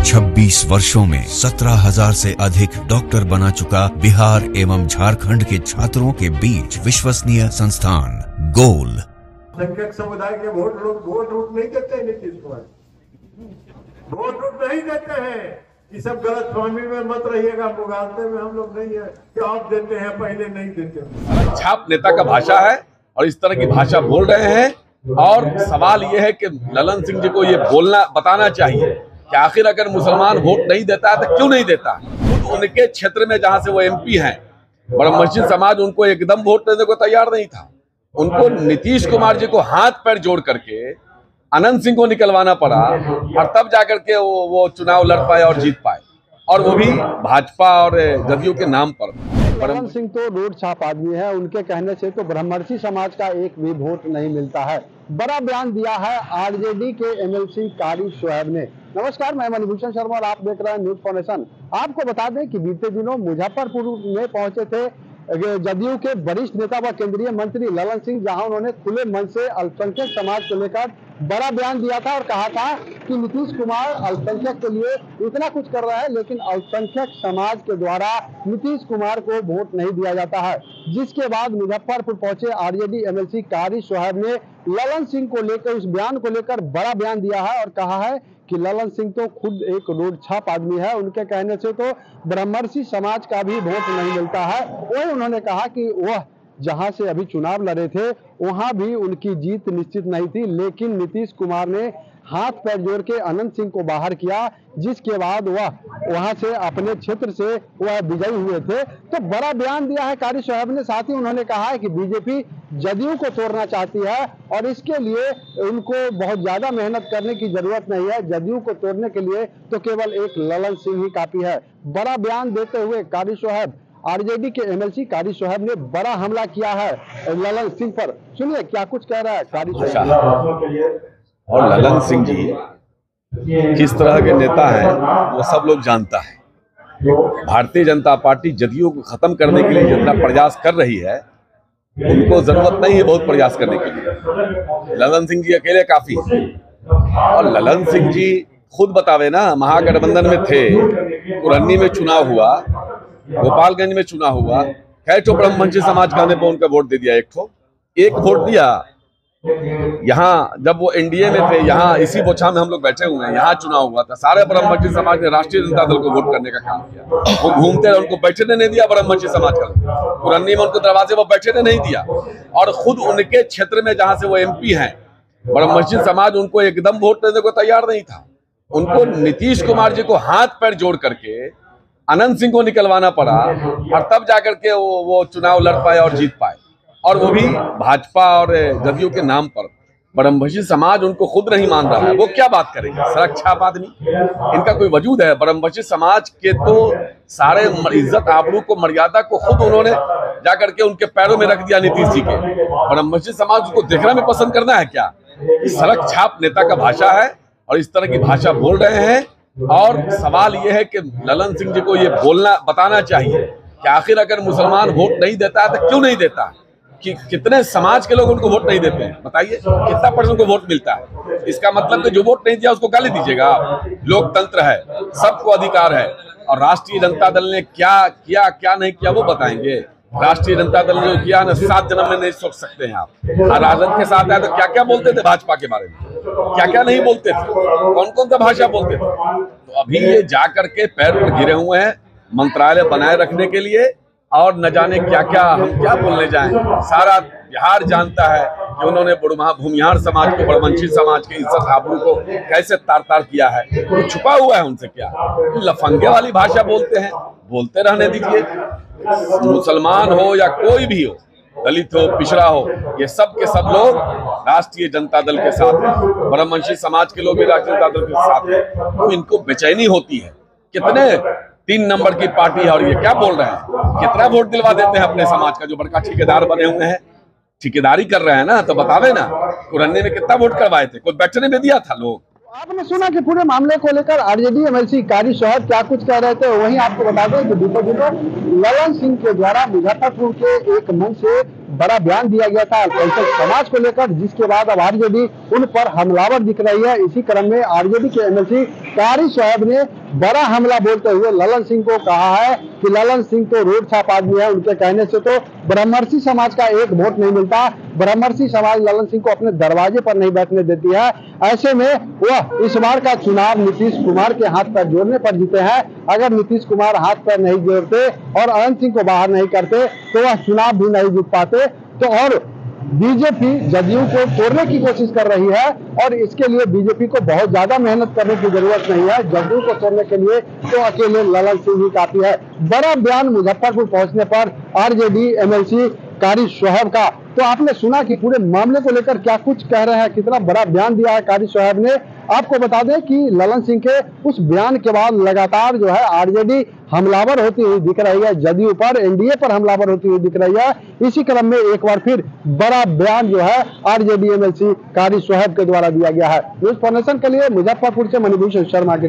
26 वर्षों में 17,000 से अधिक डॉक्टर बना चुका बिहार एवं झारखंड के छात्रों के बीच विश्वसनीय संस्थान गोल। संख्यक समुदाय के लोग वोट नहीं देते हैं नीतीश कुमार, वोट नहीं देते हैं। ये सब गलत फहमी में मत रहिएगा, मुगालते में हम लोग नहीं है कि आप देते हैं पहले नहीं देते। छाप नेता का भाषा है और इस तरह की भाषा बोल रहे हैं। और सवाल यह है कि ललन सिंह जी को ये बताना चाहिए कि आखिर अगर मुसलमान वोट नहीं देता है तो क्यों नहीं देता। खुद उनके क्षेत्र में जहां से वो एमपी हैं, ब्रह्मर्षि समाज उनको एकदम वोट देने को तैयार नहीं था। उनको नीतीश कुमार जी को हाथ पैर जोड़ करके अनंत सिंह को निकलवाना पड़ा और तब जाकर के वो चुनाव लड़ पाए और जीत पाए, और वो भी भाजपा और जदयू के नाम पर। ललन सिंह तो रोड छाप आदमी है, उनके कहने से तो ब्रह्मर्षि समाज का एक भी वोट नहीं मिलता है। बड़ा बयान दिया है आरजेडी के एमएलसी कारी शोएब ने। नमस्कार, मैं मणिभूषण शर्मा और आप देख रहे हैं न्यूज फाउंडेशन। आपको बता दें कि बीते दिनों मुजफ्फरपुर में पहुंचे थे जदयू के वरिष्ठ नेता व केंद्रीय मंत्री ललन सिंह, जहां उन्होंने खुले मन से अल्पसंख्यक समाज को लेकर बड़ा बयान दिया था और कहा था कि नीतीश कुमार अल्पसंख्यक के लिए इतना कुछ कर रहा है, लेकिन अल्पसंख्यक समाज के द्वारा नीतीश कुमार को वोट नहीं दिया जाता है। जिसके बाद मुजफ्फरपुर पहुंचे आरजेडी एमएलसी कारी शोएब ने ललन सिंह को लेकर, उस बयान को लेकर बड़ा बयान दिया है और कहा है कि ललन सिंह तो खुद एक रोड छाप आदमी है। उनके कहने से तो ब्रह्मर्षि समाज का भी वोट नहीं मिलता है। वही उन्होंने कहा कि वह जहां से अभी चुनाव लड़े थे वहां भी उनकी जीत निश्चित नहीं थी, लेकिन नीतीश कुमार ने हाथ पैर जोड़ के अनंत सिंह को बाहर किया, जिसके बाद वह वहां से अपने क्षेत्र से वह विजयी हुए थे। तो बड़ा बयान दिया है कारी शोएब ने। साथ ही उन्होंने कहा है कि बीजेपी जदयू को तोड़ना चाहती है और इसके लिए उनको बहुत ज्यादा मेहनत करने की जरूरत नहीं है। जदयू को तोड़ने के लिए तो केवल एक ललन सिंह ही काफी है। बड़ा बयान देते हुए कारी शोएब, आरजेडी के एमएलसी कारी शोएब ने बड़ा हमला किया है ललन सिंह पर। सुनिए क्या कुछ कह रहा है कारी शोएब। और ललन सिंह जी किस तरह के नेता हैं वो सब लोग जानता है। भारतीय जनता पार्टी जदयू को खत्म करने के लिए जितना प्रयास कर रही है, उनको जरूरत नहीं है बहुत प्रयास करने के लिए। ललन सिंह जी अकेले काफी है। और ललन सिंह जी खुद बतावे ना, महागठबंधन में थे, पुरन्नी में चुनाव हुआ, गोपालगंज में चुनाव हुआ, खैर तो ब्रह्मर्षि समाज कहने पर उनका वोट दे दिया। एक वोट दिया। यहाँ जब वो एनडीए में थे, यहाँ इसी बोछा में हम लोग बैठे हुए हैं, यहाँ चुनाव हुआ था, सारे ब्रह्मर्षि समाज ने राष्ट्रीय जनता दल को वोट करने का काम किया। वो घूमते रहे, उनको बैठने नहीं दिया ब्रह्मर्षि समाज का। पुरन्नी में उनको दरवाजे पर बैठने नहीं दिया। और खुद उनके क्षेत्र में जहां से वो एमपी हैं, ब्रह्मर्षि समाज उनको एकदम वोट देने को तैयार नहीं था। उनको नीतीश कुमार जी को हाथ पैर जोड़ करके अनंत सिंह को निकलवाना पड़ा और तब जाकर के वो चुनाव लड़ पाए और जीत पाए, और वो भी भाजपा और जदयू के नाम पर। ब्रह्मर्षि समाज उनको खुद नहीं मान रहा है, वो क्या बात करेंगे। सड़क छाप आदमी, इनका कोई वजूद है। ब्रह्मर्षि समाज के तो सारे इज्जत आबरू को, मर्यादा को खुद उन्होंने जाकर के उनके पैरों में रख दिया नीतीश जी के। ब्रह्मर्षि समाज को देखना भी पसंद करना है क्या। सड़क छाप नेता का भाषा है और इस तरह की भाषा बोल रहे हैं। और सवाल यह है कि ललन सिंह जी को ये बताना चाहिए कि आखिर अगर मुसलमान वोट नहीं देता है तो क्यों नहीं देता। कि कितने समाज के लोग उनको वोट नहीं देते हैं, बताइए कितना % को वोट मिलता है। इसका मतलब कि जो वोट नहीं दिया उसको गाली दीजिएगा आप। लोकतंत्र है, सबको अधिकार है। और राष्ट्रीय जनता दल ने क्या किया क्या नहीं किया वो बताएंगे। राष्ट्रीय जनता दल ने जो किया ना, 7 जन्म में नहीं सोच सकते हैं आप। राजद के साथ आए तो क्या क्या बोलते थे भाजपा के बारे में, क्या क्या नहीं बोलते थे, कौन कौन सा भाषा बोलते थे। तो अभी ये जाकर के पैर पर गिरे हुए हैं मंत्रालय बनाए रखने के लिए, और न जाने क्या क्या हम क्या बोलने जाएं। सारा बिहार जानता है कि उन्होंने भूमिहार समाज को, ब्रह्मर्षि समाज के इज्जत आबरू को कैसे तार तार किया है। तो छुपा हुआ है उनसे क्या। लफंगे वाली भाषा बोलते हैं, बोलते रहने दीजिए। मुसलमान हो या कोई भी हो, दलित हो, पिछड़ा हो, ये सब के सब लोग राष्ट्रीय जनता दल के साथ हैं। ब्रह्मर्षि समाज के लोग भी राष्ट्रीय जनता दल के साथ हैं। तो इनको बेचैनी होती है। कितने 3 नंबर की पार्टी है और ये क्या बोल रहे हैं। कितना वोट दिलवा देते हैं अपने समाज का। जो बड़का ठेकेदार बने हुए हैं, ठेकेदारी कर रहे हैं ना, तो बतावे ना पुरन्नी में कितना वोट करवाए थे, कोई बैठने में दिया था लोग। आपने सुना कि पूरे मामले को लेकर आरजेडी एमएलसी कारी शोएब क्या कुछ कह रहे थे। वहीं आपको बता दें कि बीते दिनों ललन सिंह के द्वारा मुजफ्फरपुर के एक मंच से बड़ा बयान दिया गया था अल्पसंख्यक समाज को लेकर, जिसके बाद अब आरजेडी उन पर हमलावर दिख रही है। इसी क्रम में आरजेडी के एमएलसी कारी शोएब ने बड़ा हमला बोलते हुए ललन सिंह को कहा है कि ललन सिंह तो रोड छाप आदमी है। उनके कहने से तो ब्रह्मर्षि समाज का एक वोट नहीं मिलता, ब्रह्मर्षि समाज ललन सिंह को अपने दरवाजे पर नहीं बैठने देती है। ऐसे में वह इस बार का चुनाव नीतीश कुमार के हाथ पैर जोड़ने पर जीते हैं। अगर नीतीश कुमार हाथ पैर नहीं जोड़ते और अनंत सिंह को बाहर नहीं करते तो वह चुनाव भी नहीं जीत पाते। तो और बीजेपी जदयू को तोड़ने की कोशिश कर रही है और इसके लिए बीजेपी को बहुत ज्यादा मेहनत करने की जरूरत नहीं है। जदयू को तोड़ने के लिए तो अकेले ललन सिंह ही काफी है। बड़ा बयान मुजफ्फरपुर पहुंचने पर आरजेडी एमएलसी कारी शोएब का। तो आपने सुना कि पूरे मामले को लेकर क्या कुछ कह रहे हैं, कितना बड़ा बयान दिया है कारी शोएब ने। आपको बता दें कि ललन सिंह के उस बयान के बाद लगातार जो है आरजेडी हमलावर होती हुई दिख रही है, जदयू पर, एनडीए पर हमलावर होती हुई दिख रही है। इसी क्रम में एक बार फिर बड़ा बयान जो है आरजेडी एमएलसी कारी शोएब के द्वारा दिया गया है। न्यूज़ फॉर नेशन के लिए मुजफ्फरपुर से मणिभूषण शर्मा की